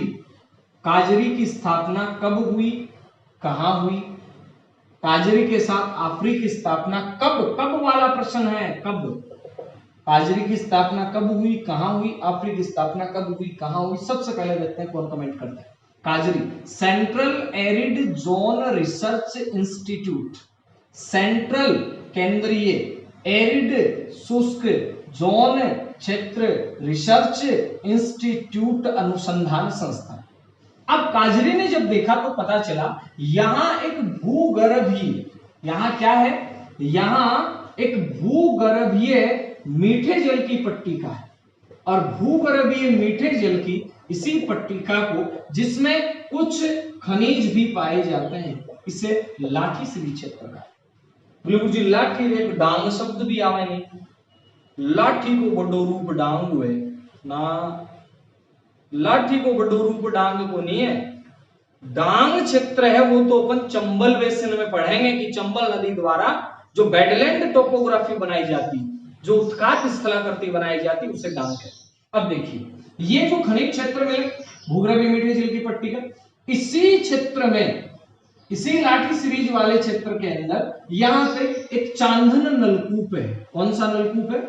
काजरी की स्थापना कब हुई, कहां हुई? काजरी के साथ आफरी की स्थापना कब वाला प्रश्न है, कब? काजरी की स्थापना कब हुई, कहां हुई? आफरी की स्थापना कब हुई, कहां हुई? सबसे पहले देखते हैं कौन कमेंट करता है। काजरी, central arid zone research institute, central केंद्रीय, एरिड शुष्क, जोन क्षेत्र, रिसर्च इंस्टीट्यूट अनुसंधान संस्थान। अब काजरी ने जब देखा तो पता चला यहां एक भूगर्भीय, यहां क्या है? यहां एक भूगर्भीय मीठे जल की पट्टिका है, और भूगर्भीय मीठे जल की इसी पट्टिका को जिसमें कुछ खनिज भी पाए जाते हैं इसे लाठी सीरीज क्षेत्र का। बिल्कुल जी, लाठी एक डांग शब्द भी आवे नहीं, लाठी को बड़ो रूप डांग हुए ना, लाठी को बड़ो रूप डांग को नहीं है, डांग क्षेत्र है वो तो अपन चंबल बेसिन में पढ़ेंगे कि चंबल नदी द्वारा जो बेडलैंड टोपोग्राफी बनाई जाती, जो उत्काट स्थलाकृति बनाई जाती, उसे डांग कहते। अब देखिए ये जो खनिज क्षेत्र में भूगर्भीय मीठे जल की पट्टी का, इसी क्षेत्र में, इसी लाठी सीरीज वाले क्षेत्र के अंदर यहां पे एक चांदन नलकूप है। कौन सा नलकूप है?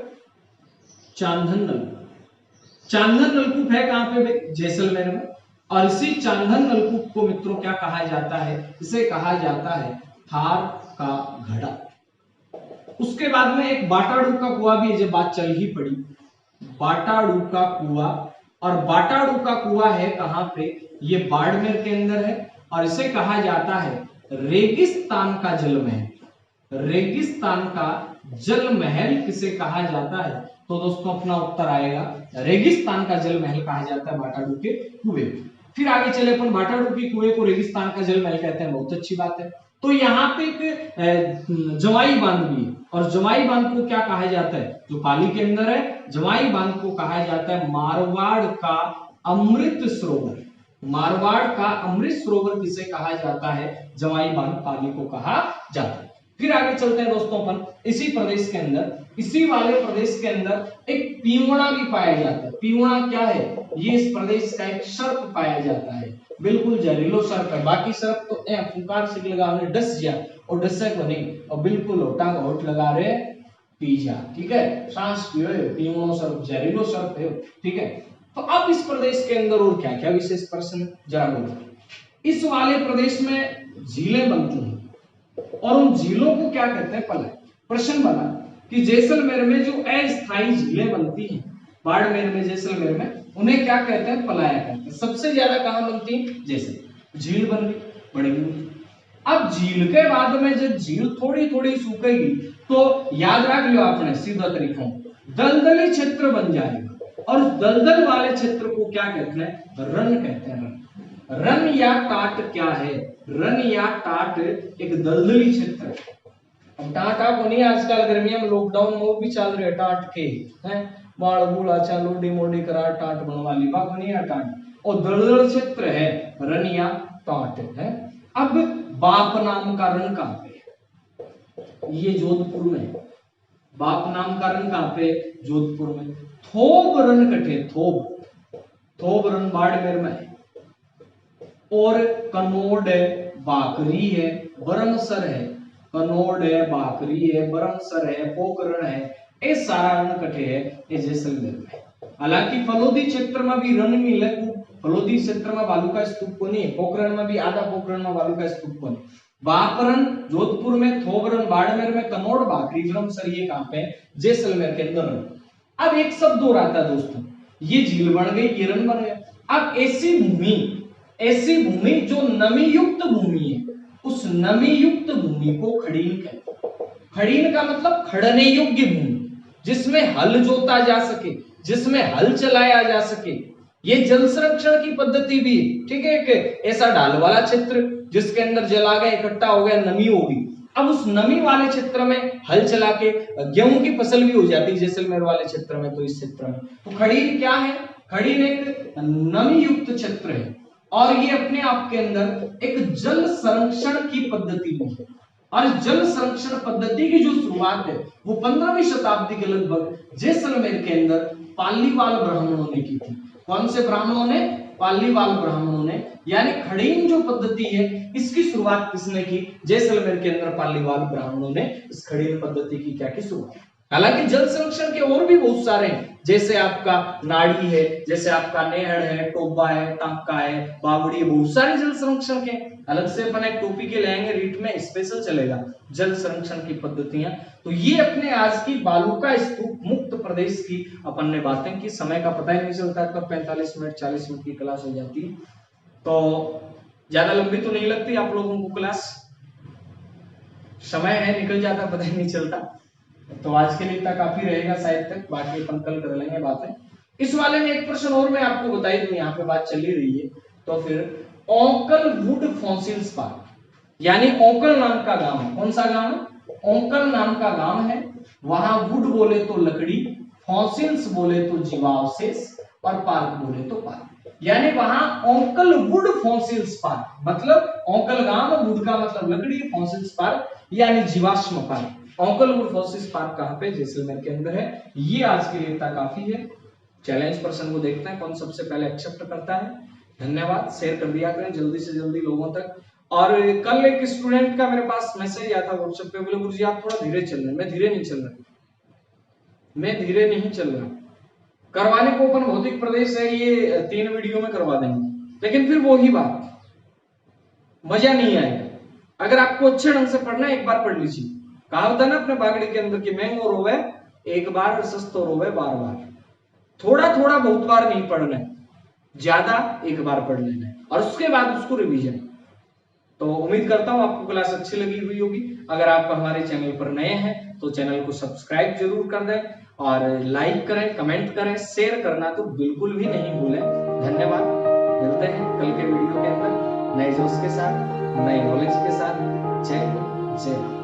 चांदन नलकूप। चांदन नलकूप है कहां पे भाई? जैसलमेर में। और इसी चांदन नलकूप को मित्रों क्या कहा जाता है? इसे कहा जाता है थार का घड़ा। उसके बाद में एक बाटाडू का कुआं भी है, जब बात चल ही पड़ी, बाटाडू का कुआं। और बाटाडू का कुआं है कहां पे? ये बाड़मेर के अंदर है और इसे कहा जाता है रेगिस्तान का जल महल। रेगिस्तान का जल महल किसे कहा जाता है? तो दोस्तों अपना उत्तर आएगा रेगिस्तान का जल महल कहा जाता है बाटाडू के कुएं। फिर आगे चले अपन, बाटाडू के कुएं को रेगिस्तान का जल महल कहते हैं, बहुत अच्छी बात है। तो यहाँ पे एक जवाई बांध भी है, और जवाई बांध को क्या कहा जाता है? जो पाली के अंदर है, जवाई बांध को कहा जाता है मारवाड़ का अमृत सरोवर। मारवाड़ का अमृत सरोवर किसे कहा जाता है? जवाई बांध पाली को कहा जाता है। फिर आगे चलते हैं दोस्तों अपन, इसी प्रदेश के अंदर, इसी वाले प्रदेश के अंदर एक पीवड़ा भी पाया जाता है। पीवड़ा क्या है? ये इस प्रदेश का एक सर्प पाया जाता है, बिल्कुल जहरीलो सर्प है। बाकी सर्प तो फुकार से लगा रहे डस जा और डसे को नहीं, और बिल्कुल टांग होठ लगा रहे पी जा, ठीक है, सांस पियो, पीवड़ो सर्प जहरीलो सर्प है, ठीक है। तो अब इस प्रदेश के अंदर और क्या क्या विशेष प्रश्न जरा बोलो। इस वाले प्रदेश में झीलें बनती हैं, और उन झीलों को क्या कहते हैं? पलाय। प्रश्न बना कि जैसलमेर में जो अस्थायी झीलें बनती हैं, बाड़मेर में, जैसलमेर में, उन्हें क्या कहते हैं? पलाया कहते हैं। सबसे ज्यादा कहां बनती है? जैसे झील बन गई, बड़ी। अब झील के बाद में जब झील थोड़ी थोड़ी सूखेगी तो याद रख लो आपने सीधा तरीका, दलदली क्षेत्र बन जाएगा, और दलदल वाले क्षेत्र को क्या कहते हैं? रन कहते हैं। रन या टाट क्या है? रन या टाट एक दलदली क्षेत्र है। अब टाटा को नहीं, आजकल गर्मियों में लॉकडाउन में भी चल रहे टाट के हैं, बाल बूढ़ा चालो मोडी करा टाट बनवा ली, बाको नहीं है टाट, और दलदल क्षेत्र है, रन या टाट है। अब बाप नाम का रन कहां पे? ये जोधपुर में। बाप नाम का रन कहां पे? जोधपुर में। थोब रन कटे, थोब रन बाड़मेर में है। और कनोड है, बाकरी है, बरमसर है, कनोड है, बाकरी है, बरमसर है, पोकरण है, ये सारा रण कटे है ये जैसलमेर में। हालांकि फलोदी क्षेत्र में भी रण मिले, फलोदी क्षेत्र में बालू का स्तूप को नहीं, पोखरण में भी आधा पोखरण में बालू का स्तूप को नहीं। बापरन जोधपुर में, थोबरन बाड़मेर में, कनोड़ बाकरी बरमसर ये कहां पे? जैसलमेर के अंदर। अब एक शब्द और आता है दोस्तों, ये झील बन गई, ये रण बन गया। अब ऐसी भूमि जो नमी युक्त भूमि है, उस नमी युक्त भूमि को खड़ीन कहते हैं। खड़ीन का मतलब खड़ने योग्य भूमि, जिसमें हल जोता जा सके, जिसमें हल चलाया जा सके। ये जल संरक्षण की पद्धति भी, ठीक है, एक ऐसा ढाल वाला क्षेत्र जिसके अंदर जल आ गया, इकट्ठा हो गया, नमी होगी। अब उस नमी वाले क्षेत्र में हल चला के गेहूं की फसल भी हो जाती है जैसलमेर वाले क्षेत्र में। तो इस क्षेत्र में तो खड़ीन क्या है? खड़ीन एक नमी युक्त क्षेत्र है, और ये अपने आप के अंदर एक जल संरक्षण की पद्धति भी है। और जल संरक्षण पद्धति की जो शुरुआत है वो 15वीं शताब्दी के लगभग जैसलमेर के अंदर पालीवाल ब्राह्मणों ने की थी। कौन से ब्राह्मणों ने? पालीवाल ब्राह्मणों ने। यानी खड़ीन जो पद्धति है इसकी शुरुआत किसने की? जैसलमेर के अंदर पालीवाल ब्राह्मणों ने इस खड़ीन पद्धति की क्या की शुरुआत। हालांकि जल संरक्षण के और भी बहुत सारे हैं, जैसे आपका नाड़ी है, जैसे आपका नेहड़ है, टोबा है, टांका है, बावड़ी है, बहुत सारे जल संरक्षण के। अलग से अपन एक टॉपिक के लेंगे, रीट में स्पेशल चलेगा जल संरक्षण की पद्धतियां। तो ये अपने आज की बालूका स्तूप मुक्त प्रदेश की अपन ने बातें की। समय का पता ही नहीं चलता, कब 45 मिनट 40 मिनट की क्लास हो जाती है। तो ज्यादा लंबी तो नहीं लगती आप लोगों को क्लास, समय है निकल जाता, पता ही नहीं चलता। तो आज के लिए इतना काफी रहेगा शायद तक, बाकी अपन कल कर लेंगे बातें। इस वाले में एक प्रश्न और मैं आपको बताई दूं, यहाँ पे बात चली रही है तो फिर, ओंकल वुड फॉसिल्स पार्क, यानी ओंकल नाम का गांव है। कौन सा गांव है? ओंकल नाम का गांव है। वहां वुड बोले तो लकड़ी, फॉसिल्स बोले तो जीवावशेष, और पार्क बोले तो पार्क। यानी वहां ओंकलवुड फॉसिल्स पार्क, मतलब ओंकलगाम वुड का मतलब लकड़ी, फॉसिल्स पार्क यानी जीवाश्म पार्क। ओंकलवुड फॉसिल्स पार्क कहां पे? जैसलमेर के अंदर है। ये आज के लिए इतना काफी है। चैलेंज प्रश्न को देखते हैं कौन सबसे पहले एक्सेप्ट करता है। धन्यवाद, शेयर कर दिया करें जल्दी से जल्दी लोगों तक। और कल एक स्टूडेंट का मेरे पास मैसेज आया था व्हाट्सएप पे, बोले गुरुजी आप थोड़ा धीरे चल रहे हैं। मैं धीरे नहीं चल रहा, मैं धीरे नहीं चल रहा। करवाने को अपन भौतिक प्रदेश है ये 3 वीडियो में करवा देंगे, लेकिन फिर वही बात, मजा नहीं आएगा। अगर आपको अच्छे ढंग से पढ़ना है एक बार पढ़ लीजिए। कहावत है ना अपने बागड़ी के अंदर की, महंगो रोवे एक बार, सस्तो रोवे बार बार। थोड़ा थोड़ा बहुत बार नहीं पढ़ना है, ज्यादा एक बार पढ़ लेना है और उसके बाद उसको रिवीजन। तो उम्मीद करता हूं आपको क्लास अच्छी लगी हुई होगी। अगर आप हमारे चैनल पर नए हैं तो चैनल को सब्सक्राइब जरूर कर दें और लाइक करें, कमेंट करें, शेयर करना तो बिल्कुल भी नहीं भूलें। धन्यवाद, मिलते हैं कल के वीडियो के अंदर नए जोश के साथ, नए नॉलेज के साथ। जय हिंद, जय भारत।